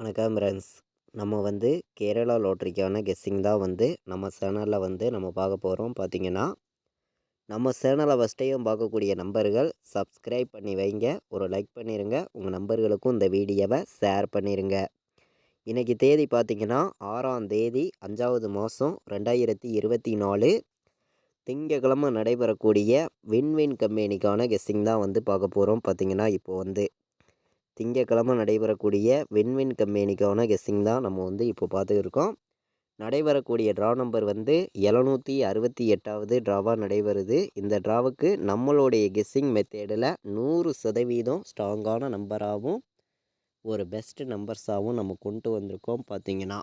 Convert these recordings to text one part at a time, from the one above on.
வணக்கம் ஃப்ரெண்ட்ஸ். நம்ம கேரளா லாட்ரிக்கான கெஸ்ஸிங் தான் நம்ம சேனலில் நம்ம பார்க்க போகிறோம். பார்த்தீங்கன்னா நம்ம சேனலை ஃபஸ்ட் டைம் பார்க்கக்கூடிய நம்பர்கள் சப்ஸ்கிரைப் பண்ணி வைங்க, ஒரு லைக் பண்ணிடுங்க, உங்கள் நம்பர்களுக்கும் இந்த வீடியோவை ஷேர் பண்ணிடுங்க. இன்றைக்கி தேதி பார்த்திங்கன்னா 6ஆம் தேதி 5வது மாதம் 2024 திங்கக்கிழமை நடைபெறக்கூடிய வின்வின் கம்பெனிக்கான கெஸ்ஸிங் தான் பார்க்க போகிறோம். பார்த்திங்கன்னா இப்போது திங்கக்கிழமை நடைபெறக்கூடிய வின்வின் கம்பெனிக்கான கெஸ்ஸிங் தான் நம்ம இப்போ பார்த்துருக்கோம். நடைபெறக்கூடிய ட்ரா நம்பர் 768வது ட்ராவாக நடைபெறுது. இந்த ட்ராவுக்கு நம்மளுடைய கெஸ்ஸிங் மெத்தேடில் 100% ஸ்ட்ராங்கான நம்பராகவும் ஒரு பெஸ்ட் நம்பர்ஸாகவும் நம்ம கொண்டு வந்திருக்கோம். பார்த்திங்கன்னா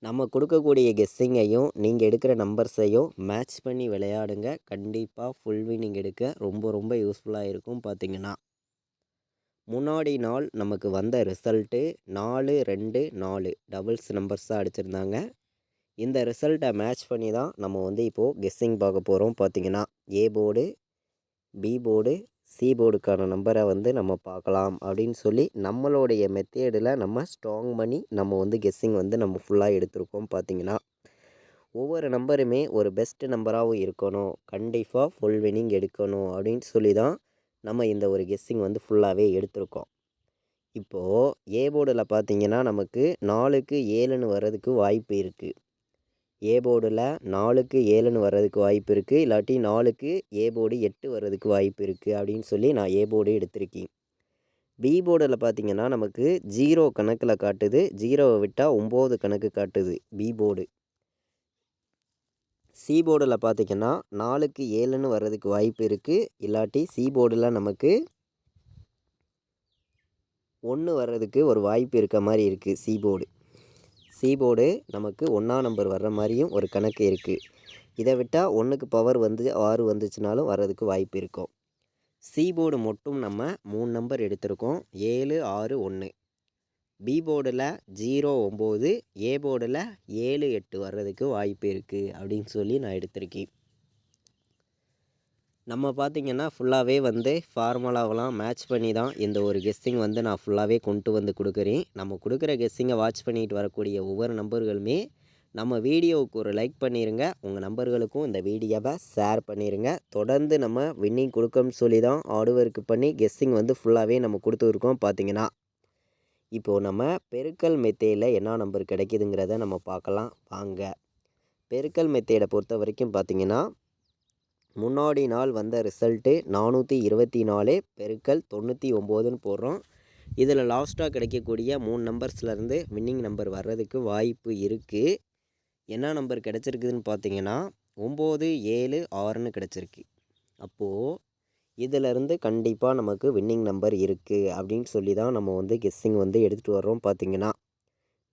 நம்ம கொடுக்கக்கூடிய கெஸ்ஸிங்கையும் நீங்கள் எடுக்கிற நம்பர்ஸையும் மேட்ச் பண்ணி விளையாடுங்க. கண்டிப்பாக ஃபுல் வின்னிங் எடுக்க ரொம்ப ரொம்ப யூஸ்ஃபுல்லாக இருக்கும். பார்த்திங்கன்னா முன்னாடி நாள் நமக்கு வந்த ரிசல்ட்டு 4, 2, 4 டபுள்ஸ் நம்பர்ஸாக அடிச்சிருந்தாங்க. இந்த ரிசல்ட்டை மேட்ச் பண்ணி தான் நம்ம இப்போது கெஸ்ஸிங் பார்க்க போகிறோம். பார்த்திங்கன்னா A board, B board, C போர்டுக்கான நம்பரை நம்ம பார்க்கலாம் அப்படின்னு சொல்லி நம்மளுடைய மெத்தேடில் நம்ம ஸ்ட்ராங் பண்ணி நம்ம கெஸ்ஸிங் நம்ம ஃபுல்லாக எடுத்திருக்கோம். பார்த்திங்கன்னா ஒவ்வொரு நம்பருமே ஒரு பெஸ்ட் நம்பராகவும் இருக்கணும், கண்டிப்பாக ஃபுல் வின்னிங் எடுக்கணும் அப்படின்னு சொல்லி தான் நம்ம இந்த ஒரு கெஸ்ஸிங் ஃபுல்லாகவே எடுத்திருக்கோம். இப்போது ஏ போர்டில் பார்த்திங்கன்னா நமக்கு 4க்கு 7ன்னு வர்றதுக்கு வாய்ப்பு இருக்குது. ஏ போர்டில் 4க்கு 7ன்னு வர்றதுக்கு வாய்ப்பு இருக்குது, இல்லாட்டி 4க்கு ஏ போர்டு 8 வர்றதுக்கு வாய்ப்பு இருக்குது அப்படின்னு சொல்லி நான் ஏ போர்டு எடுத்திருக்கேன். பி போர்டில் பார்த்திங்கன்னா நமக்கு 0 கணக்கில் காட்டுது, 0வை விட்டால் 9 கணக்கு காட்டுது பி போர்டு. சி போர்டில் பார்த்திங்கன்னா 4க்கு 7ன்னு வர்றதுக்கு வாய்ப்பு இருக்குது, இல்லாட்டி சி போர்டில் நமக்கு 1 வர்றதுக்கு ஒரு வாய்ப்பு இருக்க மாதிரி இருக்குது. சி போர்டு நமக்கு 1ஆம் நம்பர் வர்ற மாதிரியும் ஒரு கணக்கு இருக்குது. இதை விட்டால் 1க்கு பவர் 6 வந்துச்சுனாலும் வர்றதுக்கு வாய்ப்பு இருக்கும். சி போர்டு மட்டும் நம்ம 3 நம்பர் எடுத்திருக்கோம், 7, 6, 1. பி போர்டில் 0, 9, ஏ போர்டில் 7, 8 வர்றதுக்கு வாய்ப்பு இருக்குது அப்படின்னு சொல்லி நான் எடுத்திருக்கேன். நம்ம பார்த்திங்கன்னா ஃபுல்லாகவே ஃபார்முலாவெலாம் மேட்ச் பண்ணி தான் இந்த ஒரு கெஸ்ஸிங் நான் ஃபுல்லாகவே கொண்டு கொடுக்குறேன். நம்ம கொடுக்குற கெஸ்ஸிங்கை வாட்ச் பண்ணிட்டு வரக்கூடிய ஒவ்வொரு நம்பர்களுமே நம்ம வீடியோவுக்கு ஒரு லைக் பண்ணிடுங்க, உங்கள் நம்பர்களுக்கும் இந்த வீடியோவை ஷேர் பண்ணிடுங்க. தொடர்ந்து நம்ம வின்னிங் கொடுக்கணும்னு சொல்லி தான் ஹார்ட் ஒர்க் பண்ணி கெஸ்ஸிங் ஃபுல்லாகவே நம்ம கொடுத்துருக்கோம். பார்த்திங்கன்னா இப்போது நம்ம பெருக்கல் மெத்தேடில் என்ன நம்பர் கிடைக்குதுங்கிறத நம்ம பார்க்கலாம் வாங்க. பெருக்கல் மெத்தேடை பொறுத்த வரைக்கும் பார்த்திங்கன்னா முன்னாடி நாள் வந்த ரிசல்ட்டு 424 பெருக்கல் 99ன்னு போடுறோம். இதில் லாஸ்ட்டாக கிடைக்கக்கூடிய 3 நம்பர்ஸ்லேருந்து வின்னிங் நம்பர் வர்றதுக்கு வாய்ப்பு இருக்குது. என்ன நம்பர் கிடச்சிருக்குதுன்னு பார்த்திங்கன்னா 9, 7, 6ன்னு கிடச்சிருக்கு. அப்போது இதிலேருந்து கண்டிப்பாக நமக்கு வின்னிங் நம்பர் இருக்குது அப்படின்னு சொல்லி தான் நம்ம கெஸ்ஸிங் எடுத்துகிட்டு வர்றோம். பார்த்திங்கன்னா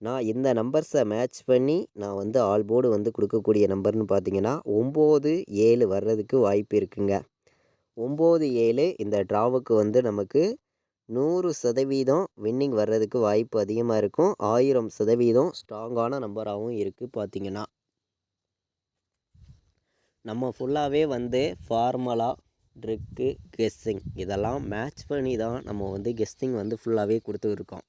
நான் இந்த நம்பர்ஸை மேட்ச் பண்ணி நான் ஆல் போர்டு கொடுக்கக்கூடிய நம்பர்னு பார்த்திங்கன்னா 9, 7 வர்றதுக்கு வாய்ப்பு இருக்குங்க. 9, 7 இந்த ட்ராவுக்கு நமக்கு 100% வின்னிங் வர்றதுக்கு வாய்ப்பு அதிகமாக இருக்கும். 1000% ஸ்ட்ராங்கான நம்பராகவும் இருக்குது. பார்த்திங்கன்னா நம்ம ஃபுல்லாகவே ஃபார்முலா, ட்ரிக்கு, கெஸ்ஸிங் இதெல்லாம் மேட்ச் பண்ணி தான் நம்ம கெஸ்ஸிங் ஃபுல்லாகவே கொடுத்துருக்கோம்.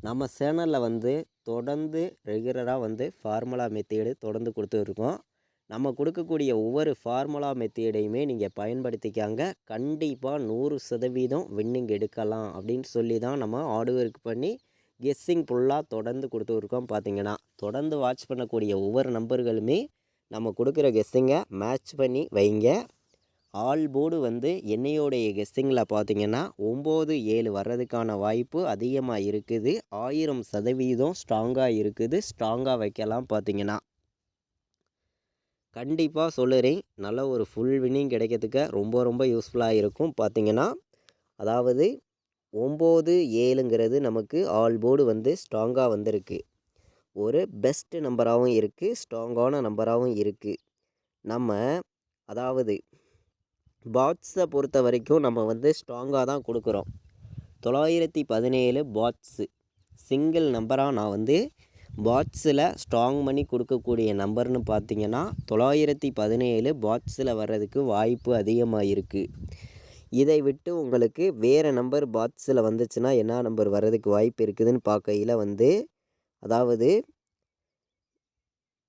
நம்ம சேனலில் தொடர்ந்து ரெகுலராக ஃபார்முலா மெத்தேடு தொடர்ந்து கொடுத்துருக்கோம். நம்ம கொடுக்கக்கூடிய ஒவ்வொரு ஃபார்முலா மெத்தேடையுமே நீங்கள் பயன்படுத்திக்காங்க, கண்டிப்பாக 100% வின்னிங் எடுக்கலாம் அப்படின்னு சொல்லி தான் நம்ம ஹார்ட் ஒர்க் பண்ணி கெஸ்ஸிங் ஃபுல்லாக தொடர்ந்து கொடுத்துருக்கோம். பார்த்திங்கன்னா தொடர்ந்து வாட்ச் பண்ணக்கூடிய ஒவ்வொரு நம்பர்களுமே நம்ம கொடுக்குற கெஸ்ஸிங்கை மேட்ச் பண்ணி வைங்க. ஆல் போர்டு என்னையோடைய கெஸ்ஸிங்கில் பார்த்திங்கன்னா 9, 7 வர்றதுக்கான வாய்ப்பு அதிகமாக இருக்குது. 1000% ஸ்ட்ராங்காக இருக்குது, ஸ்ட்ராங்காக வைக்கலாம். பார்த்திங்கன்னா கண்டிப்பாக சொல்லுறேன், நல்ல ஒரு ஃபுல் வின்னிங் கிடைக்கிறதுக்கு ரொம்ப ரொம்ப யூஸ்ஃபுல்லாக இருக்கும். பார்த்திங்கன்னா அதாவது 9, 7ங்கிறது நமக்கு ஆல் போர்டு ஸ்ட்ராங்காக வந்திருக்கு, ஒரு பெஸ்ட் நம்பராகவும் இருக்குது, ஸ்ட்ராங்கான நம்பராகவும் இருக்குது. நம்ம அதாவது பாட்ஸை பொறுத்த வரைக்கும் நம்ம ஸ்ட்ராங்காக தான் கொடுக்குறோம். 917 பாட்ஸு சிங்கிள் நம்பராக நான் பாட்ஸில் ஸ்ட்ராங் பண்ணி கொடுக்கக்கூடிய நம்பர்னு பார்த்திங்கன்னா 917 பாட்ஸில் வர்றதுக்கு வாய்ப்பு அதிகமாக இருக்குது. இதை விட்டு உங்களுக்கு வேறு நம்பர் பாக்ஸில் வந்துச்சுன்னா என்ன நம்பர் வர்றதுக்கு வாய்ப்பு இருக்குதுன்னு பார்க்கையில் வந்து அதாவது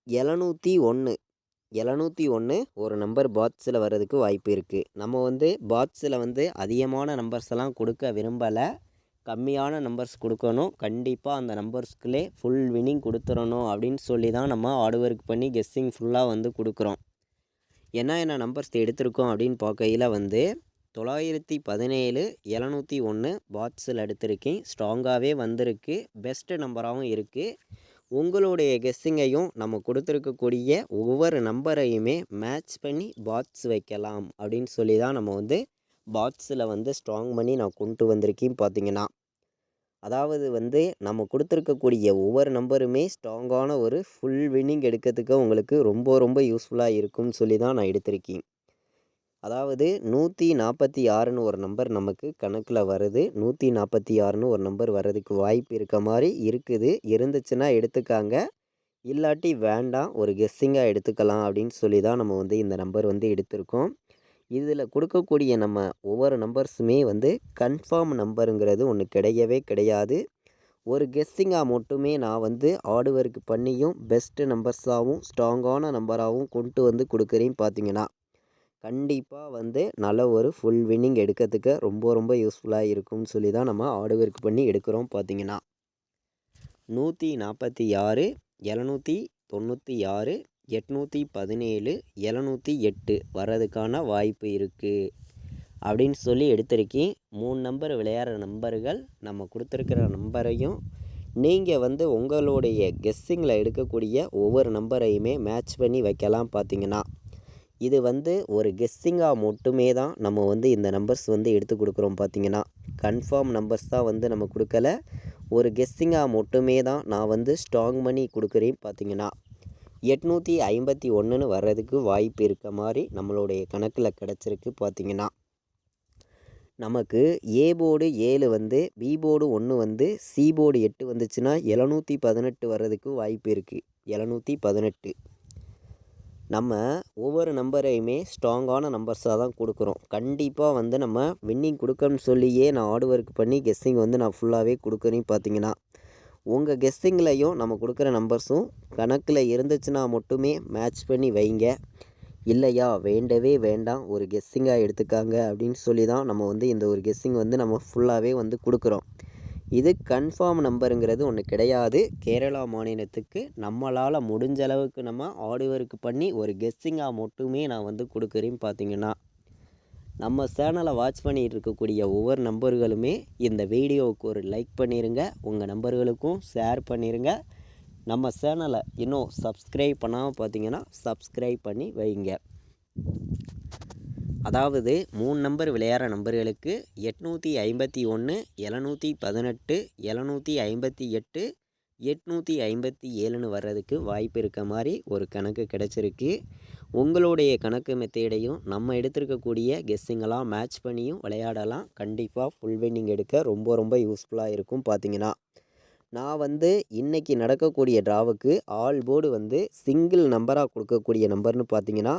701 ஒரு நம்பர் பாக்ஸில் வர்றதுக்கு வாய்ப்பு இருக்குது. நம்ம வந்து பாக்ஸில் வந்து அதிகமான நம்பர்ஸ் எல்லாம் கொடுக்க விரும்பலை, கம்மியான நம்பர்ஸ் கொடுக்கணும். கண்டிப்பாக அந்த நம்பர்ஸ்க்குள்ளே ஃபுல் வின்னிங் கொடுத்துடணும் அப்படின்னு சொல்லி தான் நம்ம ஹார்ட் ஒர்க் பண்ணி கெஸ்ஸிங் ஃபுல்லாக வந்து கொடுக்குறோம். என்ன நம்பர்ஸ் எடுத்திருக்கோம் அப்படின்னு பார்க்கையில் வந்து 917 701 பாக்ஸில் எடுத்திருக்கேன். ஸ்ட்ராங்காகவே வந்திருக்கு, பெஸ்ட்டு நம்பராகவும் இருக்குது. உங்களுடைய கெஸ்ஸிங்கையும் நம்ம கொடுத்துருக்கக்கூடிய ஒவ்வொரு நம்பரையுமே மேட்ச் பண்ணி பாக்ஸ் வைக்கலாம் அப்படின்னு சொல்லி தான் நம்ம வந்து பாக்ஸில் வந்து ஸ்ட்ராங் பண்ணி நான் கொண்டு வந்திருக்கேன். பார்த்தீங்கன்னா அதாவது வந்து நம்ம கொடுத்துருக்கக்கூடிய ஒவ்வொரு நம்பருமே ஸ்ட்ராங்கான ஒரு ஃபுல் வின்னிங் எடுக்கிறதுக்கு உங்களுக்கு ரொம்ப ரொம்ப யூஸ்ஃபுல்லாக இருக்கும்னு சொல்லி தான் நான் எடுத்திருக்கேன். அதாவது 146ன்னு ஒரு நம்பர் நமக்கு கணக்கில் வருது. 146ன்னு ஒரு நம்பர் வர்றதுக்கு வாய்ப்பு இருக்க மாதிரி இருக்குது. இருந்துச்சுன்னா எடுத்துக்காங்க, இல்லாட்டி வேண்டாம், ஒரு கெஸ்ஸிங்காக எடுத்துக்கலாம் அப்படின்னு சொல்லி தான் நம்ம வந்து இந்த நம்பர் வந்து எடுத்திருக்கோம். இதில் கொடுக்கக்கூடிய நம்ம ஒவ்வொரு நம்பர்ஸுமே வந்து கன்ஃபார்ம் நம்பருங்கிறது ஒன்று கிடையவே கிடையாது. ஒரு கெஸ்ஸிங்காக மட்டுமே நான் வந்து ஹார்ட் ஒர்க் பண்ணியும் பெஸ்ட்டு நம்பர்ஸாகவும் ஸ்ட்ராங்கான நம்பராகவும் கொண்டு வந்து கொடுக்குறேன். பார்த்தீங்கன்னா கண்டிப்பாக வந்து நல்ல ஒரு ஃபுல் வின்னிங் எடுக்கிறதுக்கு ரொம்ப ரொம்ப யூஸ்ஃபுல்லாக இருக்கும்னு சொல்லி தான் நம்ம ஹார்ட் ஒர்க் பண்ணி எடுக்கிறோம். பார்த்தீங்கன்னா 146 796 817 708 வர்றதுக்கான வாய்ப்பு இருக்குது அப்படின்னு சொல்லி எடுத்திருக்கேன். 3 நம்பர் விளையாடுற நம்பர்கள் நம்ம கொடுத்துருக்கிற நம்பரையும் நீங்கள் வந்து உங்களுடைய கெஸ்ஸிங்கில் எடுக்கக்கூடிய ஒவ்வொரு நம்பரையுமே மேட்ச் பண்ணி வைக்கலாம். பார்த்தீங்கன்னா இது வந்து ஒரு கெஸ்ஸிங்காக மட்டுமே தான் நம்ம வந்து இந்த நம்பர்ஸ் வந்து எடுத்து கொடுக்குறோம். பார்த்தீங்கன்னா கன்ஃபார்ம் நம்பர்ஸ் தான் வந்து நம்ம கொடுக்கல, ஒரு கெஸ்ஸிங்காக மட்டுமே தான் நான் வந்து ஸ்ட்ராங் பண்ணி கொடுக்குறேன். பார்த்தீங்கன்னா 851ன்னு வர்றதுக்கு வாய்ப்பு இருக்க மாதிரி நம்மளுடைய கணக்கில் கிடச்சிருக்கு. பார்த்தீங்கன்னா நமக்கு ஏ போர்டு 7 வந்து, பி போர்டு 1 வந்து, சி போர்டு 8 வந்துச்சுன்னா 718 வர்றதுக்கு வாய்ப்பு இருக்குது. 718 நம்ம ஒவ்வொரு நம்பரையுமே ஸ்ட்ராங்கான நம்பர்ஸாக தான் கொடுக்குறோம். கண்டிப்பாக வந்து நம்ம வின்னிங் கொடுக்கணும்னு சொல்லியே நான் ஹார்ட் ஒர்க் பண்ணி கெஸ்ஸிங் வந்து நான் ஃபுல்லாகவே கொடுக்குறேன். பார்த்தீங்கன்னா உங்கள் கெஸ்ஸிங்லையும் நம்ம கொடுக்குற நம்பர்ஸும் கணக்கில் இருந்துச்சுன்னா மட்டுமே மேட்ச் பண்ணி வைங்க, இல்லையா வேண்டவே வேண்டாம், ஒரு கெஸ்ஸிங்காக எடுத்துக்காங்க அப்படின்னு சொல்லி தான் நம்ம வந்து இந்த ஒரு கெஸ்ஸிங் வந்து நம்ம ஃபுல்லாகவே வந்து கொடுக்குறோம். இது கன்ஃபார்ம் நம்பருங்கிறது ஒன்று கிடையாது. கேரளா மாநிலத்துக்கு நம்மளால் முடிஞ்ச அளவுக்கு நம்ம ஹார்ட் ஒர்க் பண்ணி ஒரு கெஸ்ஸிங்காக மட்டுமே நான் வந்து கொடுக்குறேன். பார்த்தீங்கன்னா நம்ம சேனலை வாட்ச் பண்ணிகிட்டு இருக்கக்கூடிய ஒவ்வொரு நம்பர்களுமே இந்த வீடியோவுக்கு ஒரு லைக் பண்ணிடுங்க, உங்கள் நம்பர்களுக்கும் ஷேர் பண்ணிடுங்க. நம்ம சேனலை இன்னும் சப்ஸ்கிரைப் பண்ணாமல் பார்த்தீங்கன்னா சப்ஸ்கிரைப் பண்ணி வைங்க. அதாவது 3 நம்பர் விளையாடுற நம்பர்களுக்கு 851 718 758 857ன்னு வர்றதுக்கு வாய்ப்பு இருக்க மாதிரி ஒரு கணக்கு கிடச்சிருக்கு. உங்களுடைய கணக்கு மெத்தேடையும் நம்ம எடுத்திருக்கக்கூடிய கெஸ்ஸிங்கெல்லாம் மேட்ச் பண்ணியும் விளையாடலாம். கண்டிப்பாக ஃபுல் வின்னிங் எடுக்க ரொம்ப ரொம்ப யூஸ்ஃபுல்லாக இருக்கும். பார்த்தீங்கன்னா நான் வந்து இன்றைக்கி நடக்கக்கூடிய ட்ராவுக்கு ஆல் போர்டு வந்து சிங்கிள் நம்பராக கொடுக்கக்கூடிய நம்பர்னு பார்த்தீங்கன்னா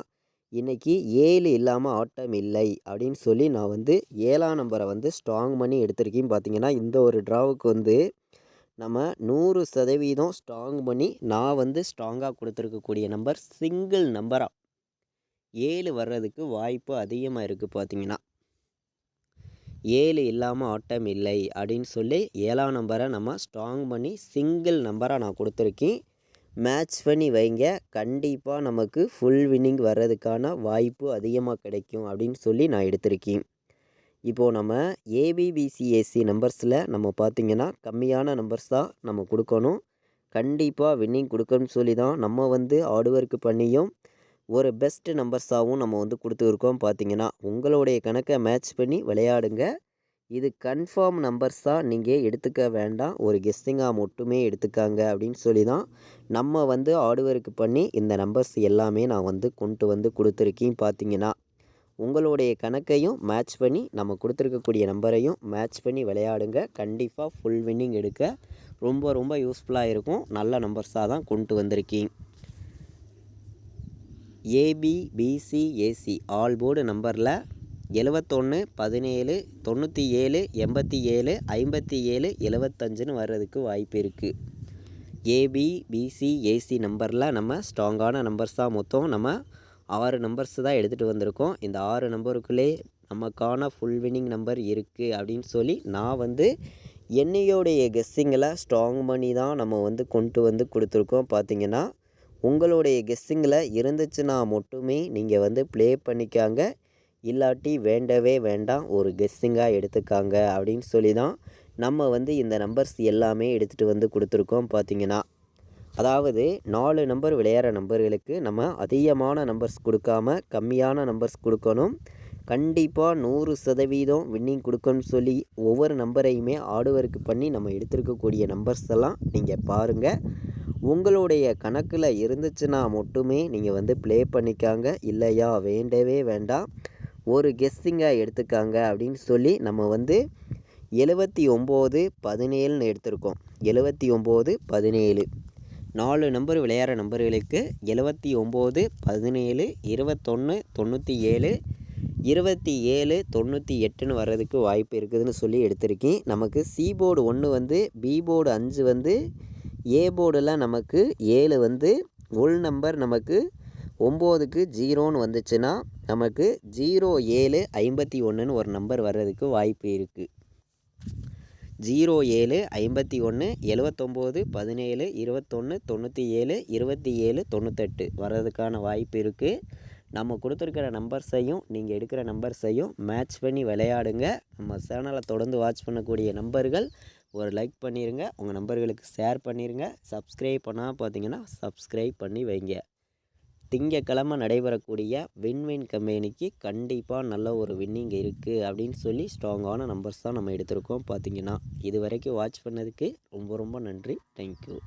இன்றைக்கி 7 இல்லாமல் ஆட்டம் இல்லை அப்படின்னு சொல்லி நான் வந்து 7ஆம் நம்பரை வந்து ஸ்ட்ராங் பண்ணி எடுத்திருக்கேன். பார்த்தீங்கன்னா இந்த ஒரு ட்ராவுக்கு வந்து நம்ம 100% ஸ்ட்ராங் பண்ணி நான் வந்து ஸ்ட்ராங்காக கொடுத்துருக்கக்கூடிய நம்பர் சிங்கிள் நம்பராக 7 வர்றதுக்கு வாய்ப்பு அதிகமாக இருக்குது. பார்த்தீங்கன்னா 7 இல்லாமல் ஆட்டம் இல்லை அப்படின்னு சொல்லி 7ஆம் நம்பரை நம்ம ஸ்ட்ராங் பண்ணி சிங்கிள் நம்பராக நான் கொடுத்துருக்கேன். மேட்ச் பண்ணி வைங்க, கண்டிப்பாக நமக்கு ஃபுல் வின்னிங் வர்றதுக்கான வாய்ப்பு அதிகமாக கிடைக்கும் அப்படின்னு சொல்லி நான் எடுத்திருக்கேன். இப்போது நம்ம ஏபிபிசிஏசி நம்பர்ஸில் நம்ம பார்த்திங்கன்னா கம்மியான நம்பர்ஸ் தான் நம்ம கொடுக்கணும். கண்டிப்பாக வின்னிங் கொடுக்கணும்னு சொல்லி தான் நம்ம வந்து ஹார்ட் ஒர்க் பண்ணியும் ஒரு பெஸ்ட்டு நம்பர்ஸாகவும் நம்ம வந்து கொடுத்துருக்கோம். பார்த்திங்கன்னா உங்களுடைய கணக்கை மேட்ச் பண்ணி விளையாடுங்க. இது கன்ஃபார்ம் நம்பர்ஸாக நீங்கள் எடுத்துக்க வேண்டாம், ஒரு கெஸ்ஸிங்காக மட்டுமே எடுத்துக்காங்க அப்படின்னு சொல்லி தான் நம்ம வந்து ஹார்ட் ஒர்க் பண்ணி இந்த நம்பர்ஸ் எல்லாமே நான் வந்து கொண்டு வந்து கொடுத்துருக்கேன். பார்த்தீங்கன்னா உங்களுடைய கணக்கையும் மேட்ச் பண்ணி நம்ம கொடுத்துருக்கக்கூடிய நம்பரையும் மேட்ச் பண்ணி விளையாடுங்க. கண்டிப்பாக ஃபுல் வின்னிங் எடுக்க ரொம்ப ரொம்ப யூஸ்ஃபுல்லாக இருக்கும். நல்ல நம்பர்ஸாக தான் கொண்டு வந்திருக்கேன். ஏபிபிசிஏசி ஆல் போர்டு நம்பரில் 71 17 97 87 57 75ன்னு வர்றதுக்கு வாய்ப்பு இருக்குது. ஏபி பிசி ஏசி நம்பரில் நம்ம ஸ்ட்ராங்கான நம்பர்ஸ் தான் மொத்தம் நம்ம 6 நம்பர்ஸ் தான் எடுத்துகிட்டு வந்திருக்கோம். இந்த 6 நம்பருக்குள்ளே நமக்கான ஃபுல் வின்னிங் நம்பர் இருக்குது அப்படின்னு சொல்லி நான் வந்து என்னையோடைய கெஸ்ஸிங்கில் ஸ்ட்ராங் பண்ணி தான் நம்ம வந்து கொண்டு வந்து கொடுத்துருக்கோம். பார்த்திங்கன்னா உங்களுடைய கெஸ்ஸிங்கில் இருந்துச்சுன்னா மட்டுமே நீங்கள் வந்து ப்ளே பண்ணிக்காங்க, இல்லாட்டி வேண்டவே வேண்டாம், ஒரு கெஸ்ஸிங்காக எடுத்துக்காங்க அப்படின்னு சொல்லி தான் நம்ம வந்து இந்த நம்பர்ஸ் எல்லாமே எடுத்துகிட்டு வந்து கொடுத்துருக்கோம். பார்த்திங்கன்னா அதாவது 4 நம்பர் விளையாடுற நம்பர்களுக்கு நம்ம அதிகமான நம்பர்ஸ் கொடுக்காம கம்மியான நம்பர்ஸ் கொடுக்கணும். கண்டிப்பாக 100% வின்னிங் கொடுக்கணும்னு சொல்லி ஒவ்வொரு நம்பரையுமே ஆர்டருக்கு பண்ணி நம்ம எடுத்துருக்கக்கூடிய நம்பர்ஸ் எல்லாம் நீங்கள் பாருங்கள். உங்களுடைய கணக்கில் இருந்துச்சுன்னா மட்டுமே நீங்கள் வந்து ப்ளே பண்ணிக்காங்க, இல்லையா வேண்டவே வேண்டாம், ஒரு கெஸ்ஸிங்காக எடுத்துக்காங்க அப்படின்னு சொல்லி நம்ம வந்து 79 17ன்னு எடுத்திருக்கோம். 79 17 4 நம்பர் விளையாடுற நம்பர்களுக்கு 79 17 21 97 27 98ன்னு வர்றதுக்கு வாய்ப்பு இருக்குதுன்னு சொல்லி எடுத்திருக்கேன். நமக்கு சி போர்டு 1 வந்து, பி போர்டு 5 வந்து, ஏ போர்டில் நமக்கு 7 வந்து, உள் நம்பர் நமக்கு 9க்கு 0ன்னு வந்துச்சுன்னா நமக்கு 07 51ன்னு ஒரு நம்பர் வர்றதுக்கு வாய்ப்பு இருக்குது. 07 51 79 17 21 97 27 98 வர்றதுக்கான வாய்ப்பு இருக்குது. நம்ம கொடுத்துருக்கிற நம்பர்ஸையும் நீங்கள் எடுக்கிற நம்பர்ஸையும் மேட்ச் பண்ணி விளையாடுங்க. நம்ம சேனலை தொடர்ந்து வாட்ச் பண்ணக்கூடிய நம்பர்கள் ஒரு லைக் பண்ணிடுங்க, உங்கள் நம்பர்களுக்கு ஷேர் பண்ணிடுங்க. சப்ஸ்கிரைப் பண்ணால் பார்த்தீங்கன்னா சப்ஸ்கிரைப் பண்ணி வைங்க. திங்கக்கிழமை நடைபெறக்கூடிய வின்வின் கம்பெனிக்கு கண்டிப்பாக நல்ல ஒரு வின்னிங் இருக்குது அப்படின்னு சொல்லி ஸ்ட்ராங்கான நம்பர்ஸ் தான் நம்ம எடுத்திருக்கோம். பார்த்திங்கன்னா இது வரைக்கும் வாட்ச் பண்ணதுக்கு ரொம்ப ரொம்ப நன்றி. தேங்க்யூ.